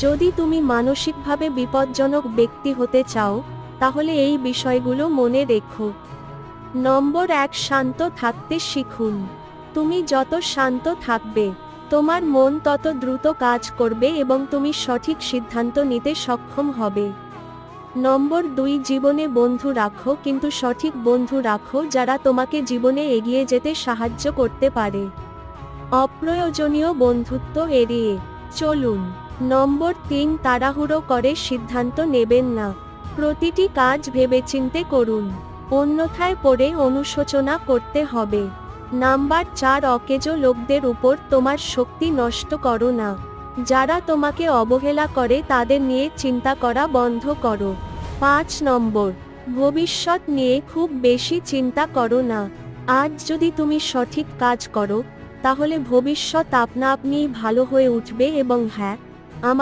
যদি তুমি মানসিকভাবে বিপজ্জনক ব্যক্তি হতে চাও, তাহলে এই বিষয়গুলো মনে রেখো। নম্বর 1, শান্ত থাকতে শিখুন। তুমি যত শান্ত থাকবে, তোমার মন তত দ্রুত কাজ করবে এবং তুমি সঠিক সিদ্ধান্ত নিতে সক্ষম হবে। নম্বর 2, জীবনে বন্ধু রাখো, কিন্তু সঠিক বন্ধু রাখো যারা তোমাকে জীবনে এগিয়ে যেতে সাহায্য করতে পারে। অপ্রয়োজনীয় বন্ধুত্ব এড়িয়ে চলুন। নম্বর 3, তাড়াহুড়ো করে সিদ্ধান্ত নেবেন না। প্রতিটি কাজ ভেবেচিন্তে করুন, অন্যথায় পরে অনুশোচনা করতে হবে। নাম্বার 4, অকেজো লোকদের উপর তোমার শক্তি নষ্ট করো না। যারা তোমাকে অবহেলা করে তাদের নিয়ে চিন্তা করা বন্ধ করো। 5 নম্বর, ভবিষ্যৎ নিয়ে খুব বেশি চিন্তা করো না। আজ যদি তুমি সঠিক কাজ করো, তাহলে ভবিষ্যৎ আপনা আপনিই ভালো হয়ে উঠবে এবং হ্যাঁ, আমাকে